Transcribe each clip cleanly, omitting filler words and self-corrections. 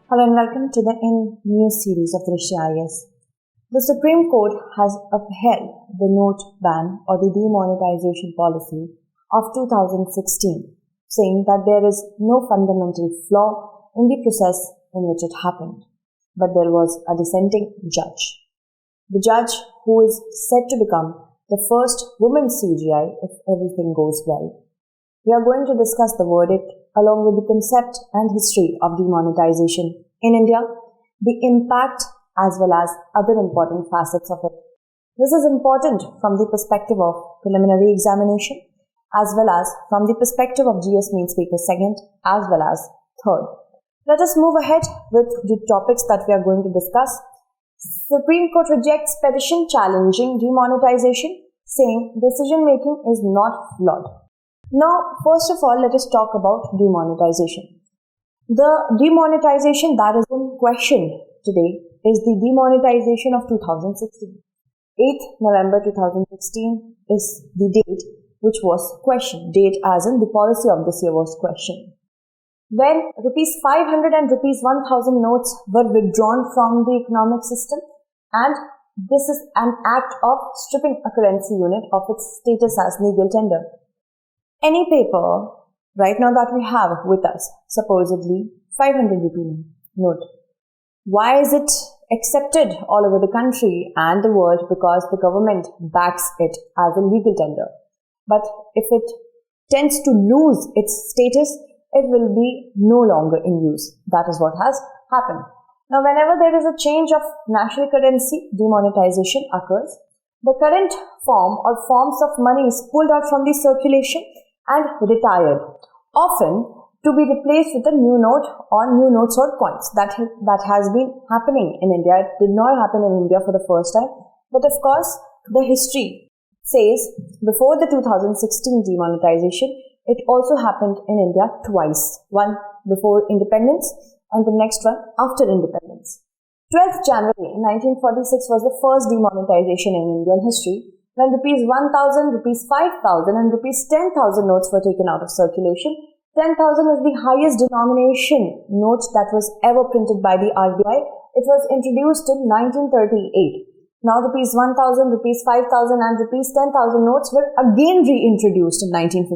Hello and welcome to the new series of Drishti IAS. The Supreme Court has upheld the note ban or the demonetization policy of 2016, saying that there is no fundamental flaw in the process in which it happened, but there was a dissenting judge. The judge, who is said to become the first woman CGI if everything goes well. We are going to discuss the verdict along with the concept and history of demonetization in India, the impact as well as other important facets of it. This is important from the perspective of preliminary examination as well as from the perspective of GS Mains Paper 2nd as well as 3rd. Let us move ahead with the topics that we are going to discuss. Supreme Court rejects petition challenging demonetization, saying decision making is not flawed. Now, first of all, let us talk about demonetization. The demonetization that is in question today is the demonetization of 2016. 8th November 2016 is the date which was questioned. Date as in the policy of this year was questioned. When rupees 500 and rupees 1000 notes were withdrawn from the economic system, and this is an act of stripping a currency unit of its status as legal tender. Any paper right now that we have with us, supposedly 500 rupee note, why is it accepted all over the country and the world? Because the government backs it as a legal tender. But if it tends to lose its status, it will be no longer in use. That is what has happened. Now, whenever there is a change of national currency, demonetization occurs. The current form or forms of money is pulled out from the circulation and retired, often to be replaced with a new note or new notes or coins. That has been happening in India. It did not happen in India for the first time. But of course, the history says before the 2016 demonetization, it also happened in India twice. One before independence and the next one after independence. 12th January 1946 was the first demonetization in Indian history, when rupees 1000, rupees 5000 and rupees 10,000 notes were taken out of circulation. 10,000 is the highest denomination note that was ever printed by the RBI. It was introduced in 1938. Now rupees 1000, rupees 5000 and rupees 10,000 notes were again reintroduced in 1954.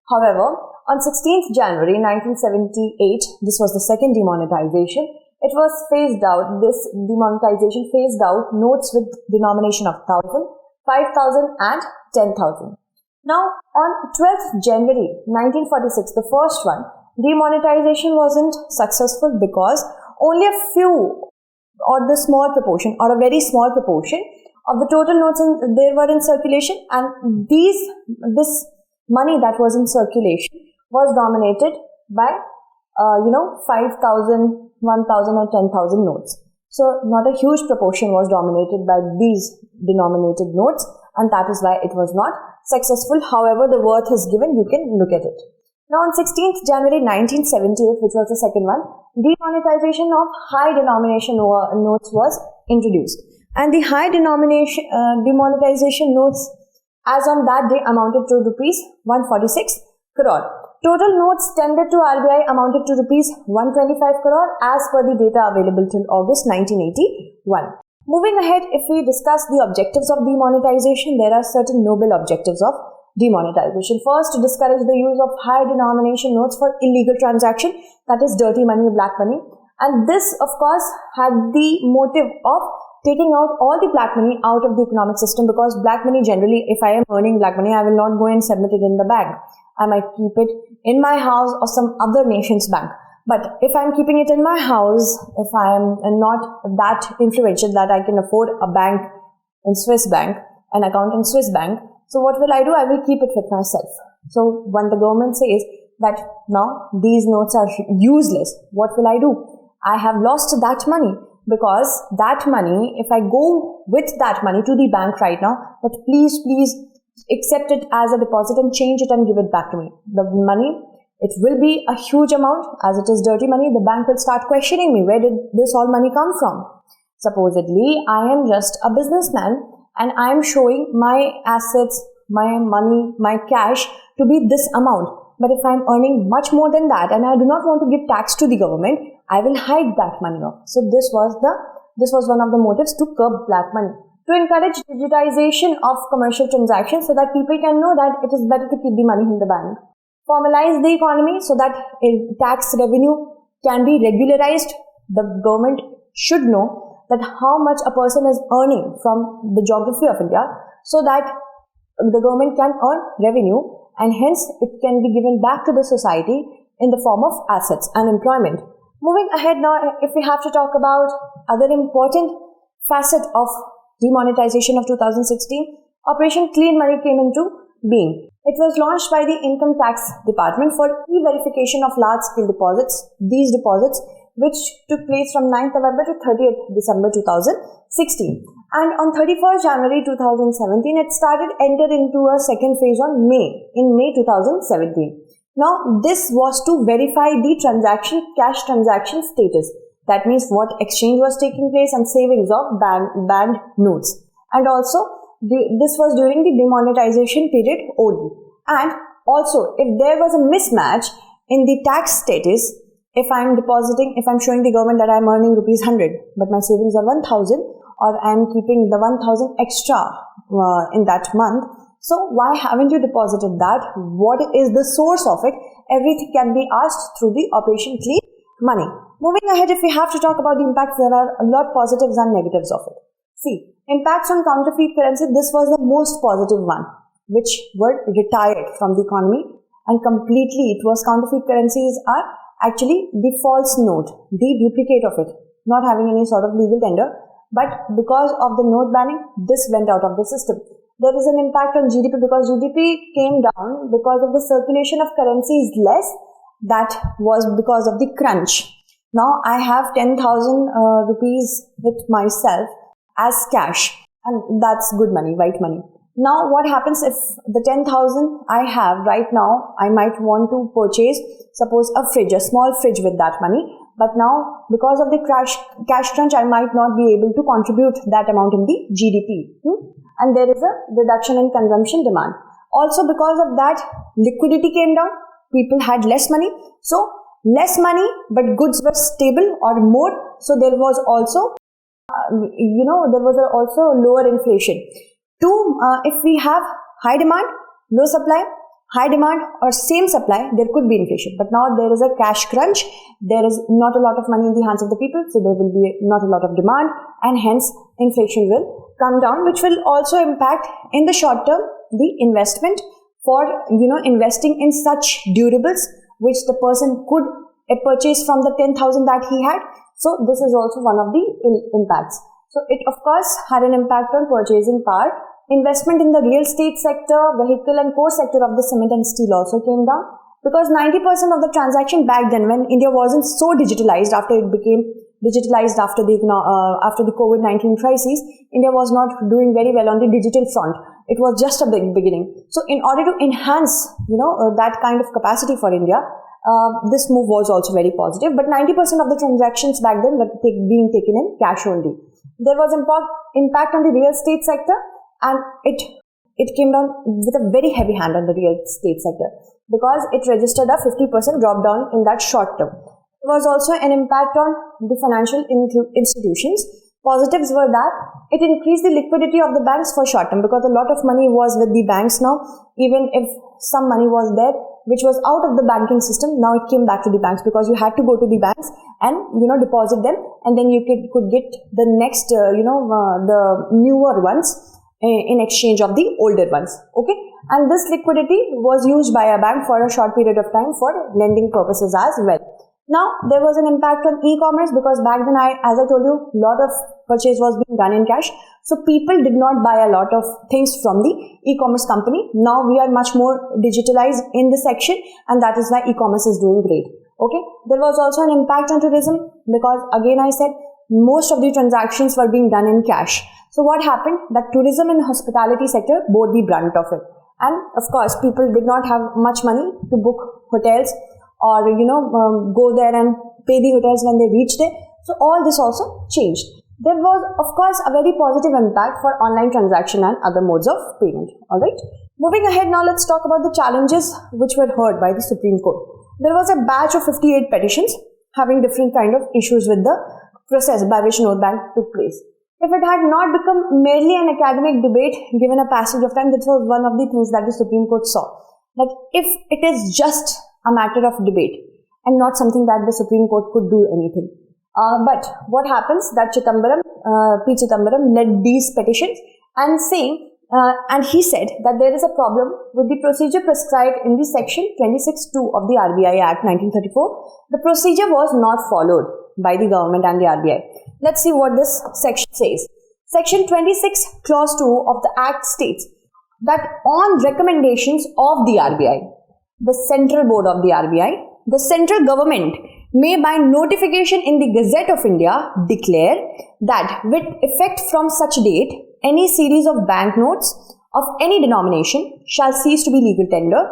However, on 16th January 1978, this was the second demonetization. It was phased out. This demonetization phased out notes with denomination of 1000, 5,000 and 10,000. Now, on 12th January 1946, the first one, demonetization wasn't successful because only a few or the small proportion or a very small proportion of the total notes there were in circulation, and this money that was in circulation was dominated by 5,000, 1,000 and 10,000 notes. So not a huge proportion was dominated by these denominated notes, and that is why it was not successful. However, the worth is given, you can look at it. Now on 16th January 1978, which was the second one, demonetization of high denomination notes was introduced. And the high demonetization notes as on that day amounted to rupees 146 crore. Total notes tendered to RBI amounted to rupees 125 crore as per the data available till August 1981. Moving ahead, if we discuss the objectives of demonetization, there are certain noble objectives of demonetization. First, to discourage the use of high denomination notes for illegal transaction, that is dirty money, black money. And this, of course, had the motive of taking out all the black money out of the economic system, because black money generally, if I am earning black money, I will not go and submit it in the bank. I might keep it in my house or some other nation's bank. But if I'm keeping it in my house, if I am not that influential that I can afford a bank in Swiss bank, an account in Swiss bank, so what will I do? I will keep it with myself. So when the government says that now these notes are useless, what will I do? I have lost that money, because that money, if I go with that money to the bank right now, that please accept it as a deposit and change it and give it back to me. The money, it will be a huge amount. As it is dirty money, the bank will start questioning me. Where did this all money come from? Supposedly, I am just a businessman and I am showing my assets, my money, my cash to be this amount. But if I am earning much more than that and I do not want to give tax to the government, I will hide that money off. So this was one of the motives to curb black money. To encourage digitization of commercial transactions so that people can know that it is better to keep the money in the bank. Formalize the economy so that tax revenue can be regularized. The government should know that how much a person is earning from the geography of India so that the government can earn revenue and hence it can be given back to the society in the form of assets and employment. Moving ahead now, if we have to talk about other important facet of demonetization of 2016, Operation Clean Money came into being. It was launched by the Income Tax Department for e-verification of large-scale deposits. These deposits, which took place from 9th November to 30th December 2016. And on 31st January 2017, it started enter into a second phase in May 2017. Now, this was to verify the cash transaction status. That means what exchange was taking place and savings of banned notes. And also, this was during the demonetization period only. And also, if there was a mismatch in the tax status, if I'm showing the government that I'm earning rupees 100, but my savings are 1000, or I'm keeping the 1000 extra in that month, so why haven't you deposited that? What is the source of it? Everything can be asked through the Operation Clean Money. Moving ahead, if we have to talk about the impacts, there are a lot positives and negatives of it. See, impacts on counterfeit currency, this was the most positive one, which were retired from the economy, and completely it was counterfeit currencies are actually the false note, the duplicate of it, not having any sort of legal tender, but because of the note banning, this went out of the system. There is an impact on GDP because GDP came down because of the circulation of currency is less. That was because of the crunch. Now I have 10,000 rupees with myself as cash, and that's good money, white money. Now what happens if the 10,000 I have right now, I might want to purchase, suppose a small fridge with that money, but now because of the cash crunch, I might not be able to contribute that amount in the GDP. And there is a reduction in consumption demand. Also because of that, liquidity came down. People had less money. So less money, but goods were stable or more. So there was also, also lower inflation. If we have high demand, low supply, high demand or same supply, there could be inflation. But now there is a cash crunch. There is not a lot of money in the hands of the people. So there will be not a lot of demand, and hence inflation will come down, which will also impact in the short term the investment for investing in such durables which the person could purchase from the 10,000 that he had. So this is also one of the impacts. So it of course had an impact on purchasing power. Investment in the real estate sector, vehicle and core sector of the cement and steel also came down, because 90% of the transaction back then, when India wasn't so digitalized, after it became digitalized after the COVID-19 crisis, India was not doing very well on the digital front. It was just a big beginning. So in order to enhance, that kind of capacity for India, this move was also very positive. But 90% of the transactions back then were being taken in cash only. There was impact on the real estate sector, and it came down with a very heavy hand on the real estate sector because it registered a 50% drop down in that short term. There was also an impact on the financial institutions. Positives were that it increased the liquidity of the banks for short term, because a lot of money was with the banks now. Even if some money was there which was out of the banking system, now it came back to the banks, because you had to go to the banks and deposit them, and then you could get the next the newer ones in exchange of the older ones. Okay, and this liquidity was used by a bank for a short period of time for lending purposes as well. Now, there was an impact on e-commerce, because back then, as I told you, a lot of purchase was being done in cash. So people did not buy a lot of things from the e-commerce company. Now we are much more digitalized in the section, and that is why e-commerce is doing great. Okay. There was also an impact on tourism, because again I said most of the transactions were being done in cash. So what happened? That tourism and hospitality sector bore the brunt of it. And of course, people did not have much money to book hotels or go there and pay the hotels when they reach there. So all this also changed. There was of course a very positive impact for online transaction and other modes of payment. Alright. Moving ahead now, let's talk about the challenges which were heard by the Supreme Court. There was a batch of 58 petitions having different kind of issues with the process by which note ban took place. If it had not become merely an academic debate given a passage of time, this was one of the things that the Supreme Court saw. That if it is just a matter of debate and not something that the Supreme Court could do anything. But what happens that P. Chidambaram led these petitions and he said that there is a problem with the procedure prescribed in the section 26(2) of the RBI Act 1934. The procedure was not followed by the government and the RBI. Let's see what this section says. Section 26 clause 2 of the Act states that on recommendations of the RBI, the central board of the RBI, the central government may by notification in the Gazette of India declare that with effect from such date, any series of banknotes of any denomination shall cease to be legal tender,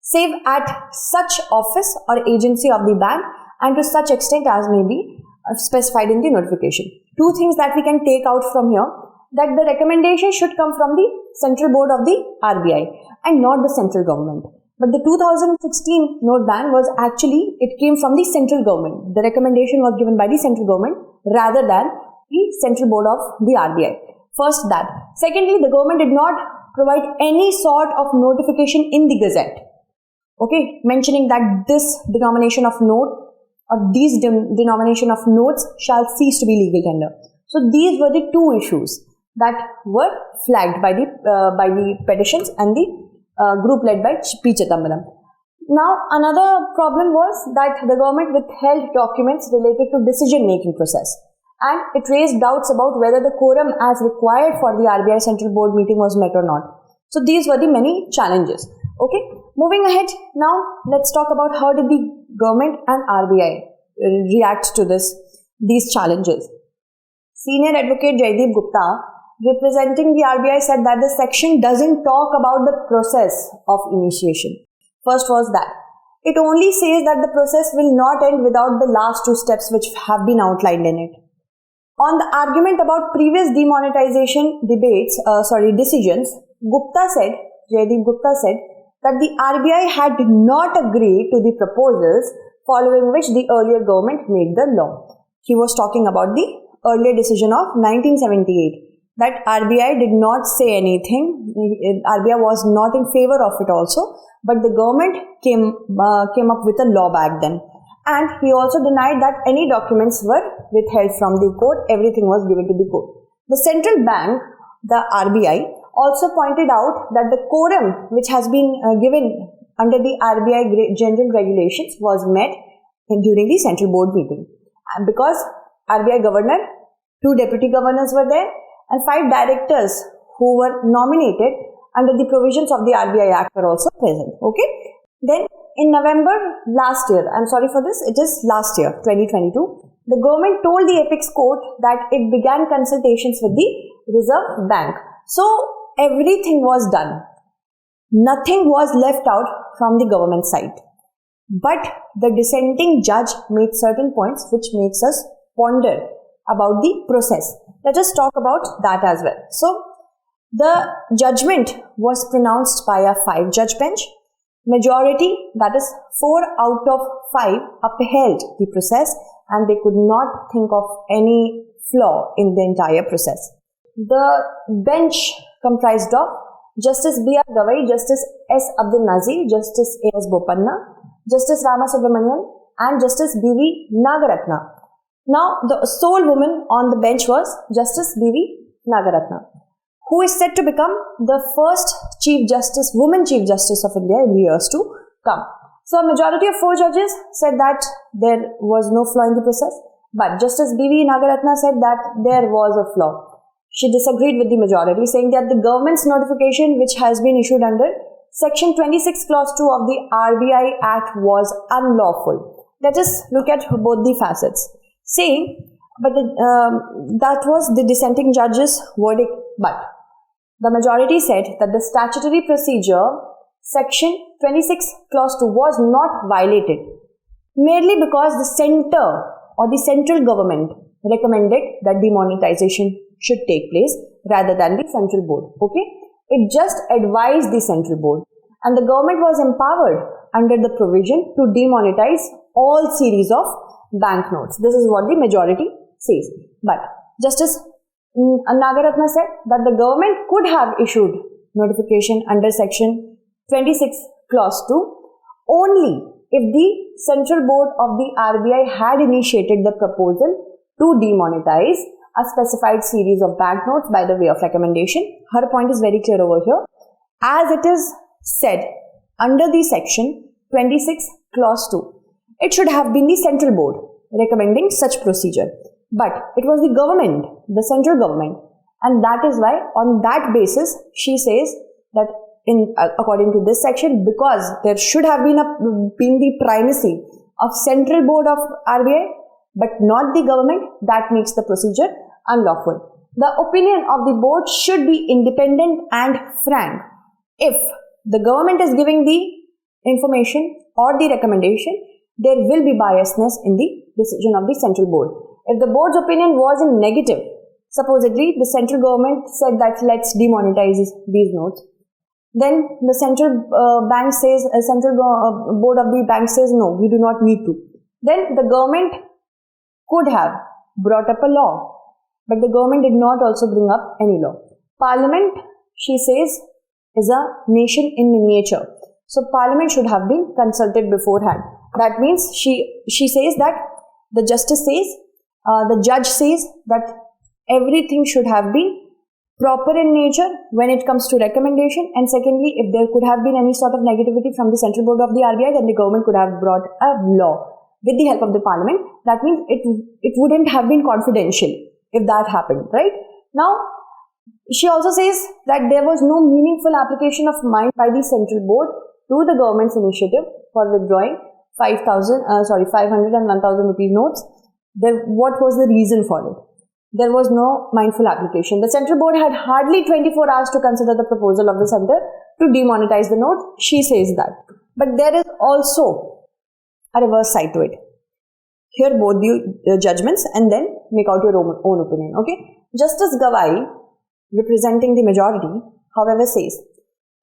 save at such office or agency of the bank and to such extent as may be specified in the notification. Two things that we can take out from here, that the recommendation should come from the central board of the RBI and not the central government. But the 2016 note ban was actually, it came from the central government. The recommendation was given by the central government rather than the central board of the RBI. First that. Secondly, the government did not provide any sort of notification in the Gazette, okay, mentioning that this denomination of note or these denomination of notes shall cease to be legal tender. So these were the two issues that were flagged by the petitions and the group led by P. Chidambaram. Now another problem was that the government withheld documents related to decision-making process, and it raised doubts about whether the quorum as required for the RBI Central Board meeting was met or not. So these were the many challenges. Okay, moving ahead now, let's talk about how did the government and RBI react to these challenges. Senior advocate Jaideep Gupta, representing the RBI, said that the section doesn't talk about the process of initiation. First was that it only says that the process will not end without the last two steps which have been outlined in it. On the argument about previous demonetization decisions, Jaideep Gupta said that the RBI had not agreed to the proposals following which the earlier government made the law. He was talking about the earlier decision of 1978. That RBI did not say anything. RBI was not in favor of it also, but the government came up with a law back then. And he also denied that any documents were withheld from the court. Everything was given to the court. The central bank, the RBI, also pointed out that the quorum which has been given under the RBI general regulations was met during the central board meeting. And because RBI governor, 2 deputy governors were there, and 5 directors who were nominated under the provisions of the RBI Act were also present. Okay. Then in November last year, I'm sorry for this, it is last year, 2022, the government told the apex court that it began consultations with the Reserve Bank. So everything was done. Nothing was left out from the government side. But the dissenting judge made certain points which makes us ponder about the process. Let us talk about that as well. So, the judgment was pronounced by a 5-judge bench. Majority, that is 4 out of 5, upheld the process and they could not think of any flaw in the entire process. The bench comprised of Justice B.R. Gavai, Justice S. Abdul Nazir, Justice A.S. Bopanna, Justice Rama Subramanian and Justice B.V. Nagaratna. Now, the sole woman on the bench was Justice B.V. Nagaratna, who is said to become the first woman Chief Justice of India in the years to come. So, a majority of 4 judges said that there was no flaw in the process, but Justice B.V. Nagaratna said that there was a flaw. She disagreed with the majority, saying that the government's notification, which has been issued under Section 26 Clause 2 of the RBI Act, was unlawful. Let us look at both the facets. That was the dissenting judge's verdict, but the majority said that the statutory procedure, Section 26 Clause 2, was not violated merely because the central government recommended that demonetization should take place rather than the central board. Okay, it just advised the central board, and the government was empowered under the provision to demonetize all series of banknotes. This is what the majority says. But Justice Nagaratna said that the government could have issued notification under section 26 clause 2 only if the Central Board of the RBI had initiated the proposal to demonetize a specified series of banknotes by the way of recommendation. Her point is very clear over here. As it is said under the section 26 clause 2, it should have been the Central Board recommending such procedure. But it was the government, the central government, and that is why on that basis she says that according to this section, because there should have been the primacy of Central Board of RBI but not the government, that makes the procedure unlawful. The opinion of the board should be independent and frank. If the government is giving the information or the recommendation, there will be biasness in the decision of the central board. If the board's opinion was in negative, supposedly the central government said that let's demonetize these notes, then the central bank says, board of the bank says no, we do not need to. Then the government could have brought up a law, but the government did not also bring up any law. Parliament, she says, is a nation in miniature. So Parliament should have been consulted beforehand. That means she says that the justice says, the judge says that everything should have been proper in nature when it comes to recommendation. And secondly, if there could have been any sort of negativity from the Central Board of the RBI, then the government could have brought a law with the help of the Parliament. That means it wouldn't have been confidential if that happened, right? Now, she also says that there was no meaningful application of mind by the Central Board to the government's initiative for withdrawing 500 and 1000 rupee notes. What was the reason for it? There was no mindful application. The Central Board had hardly 24 hours to consider the proposal of the centre to demonetize the note. She says that. But there is also a reverse side to it. Hear both the judgments and then make out your own opinion. Okay? Justice 𝐏𝐫𝐤𝐬, representing the majority, however, says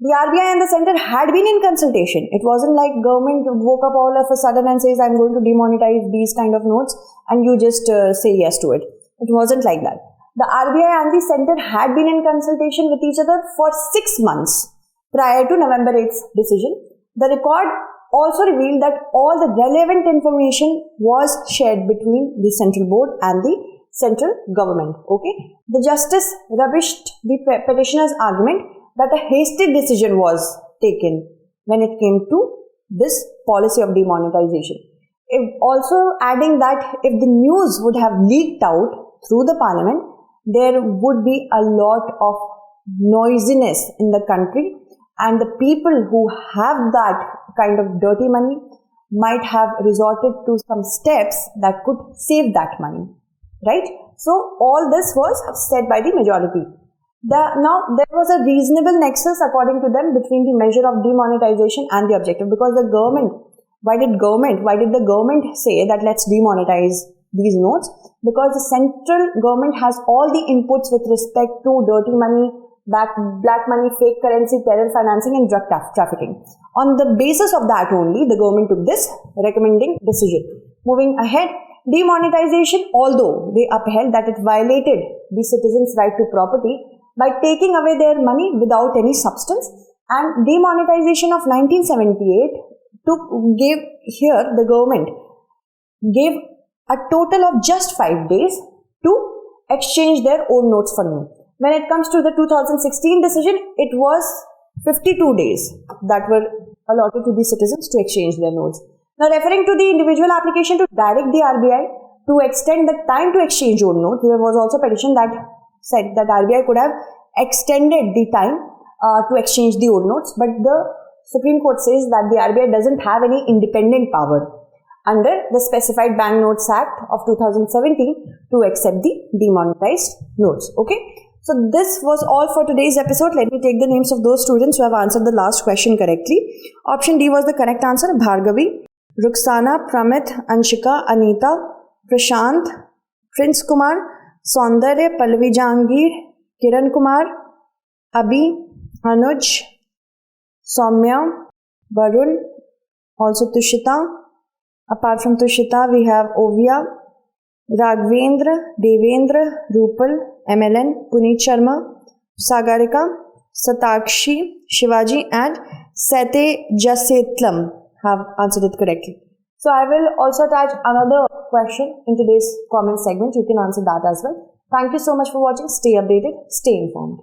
the RBI and the centre had been in consultation. It wasn't like government woke up all of a sudden and says, I'm going to demonetize these kind of notes and you just say yes to it. It wasn't like that. The RBI and the centre had been in consultation with each other for 6 months prior to November 8th decision. The record also revealed that all the relevant information was shared between the Central Board and the central government. Okay. The justice rubbished the petitioner's argument that a hasty decision was taken when it came to this policy of demonetization. Also adding that if the news would have leaked out through the Parliament, there would be a lot of noisiness in the country, and the people who have that kind of dirty money might have resorted to some steps that could save that money, right? So all this was said by the majority. Now there was a reasonable nexus according to them between the measure of demonetization and the objective, because the government, why did the government say that let's demonetize these notes? Because the central government has all the inputs with respect to dirty money, black money, fake currency, terror financing and drug trafficking. On the basis of that only, the government took this recommending decision. Moving ahead, demonetization, although they upheld that it violated the citizens' right to property by taking away their money without any substance, and demonetization of 1978 the government gave a total of just 5 days to exchange their old notes for new. When it comes to the 2016 decision, it was 52 days that were allotted to the citizens to exchange their notes. Now, referring to the individual application to direct the RBI to extend the time to exchange old notes, there was also a petition that said that RBI could have extended the time to exchange the old notes, but the Supreme Court says that the RBI doesn't have any independent power under the Specified Banknotes Act of 2017 to accept the demonetized notes. Okay. So this was all for today's episode. Let me take the names of those students who have answered the last question correctly. Option D was the correct answer. Bhargavi, Ruxana, Pramit, Anshika, Anita, Prashant, Prince Kumar, Saundarya, Pallavi Jahangir, Kiran Kumar, Abhi, Anuj, Soumya, Varun, also Tushita. Apart from Tushita, we have Ovia, Raghavendra, Devendra, Rupal, MLN, Puneet Sharma, Sagarika, Satakshi, Shivaji and Sete Jasetlam have answered it correctly. So I will also attach another question in today's comment segment. You can answer that as well. Thank you so much for watching. Stay updated, stay informed.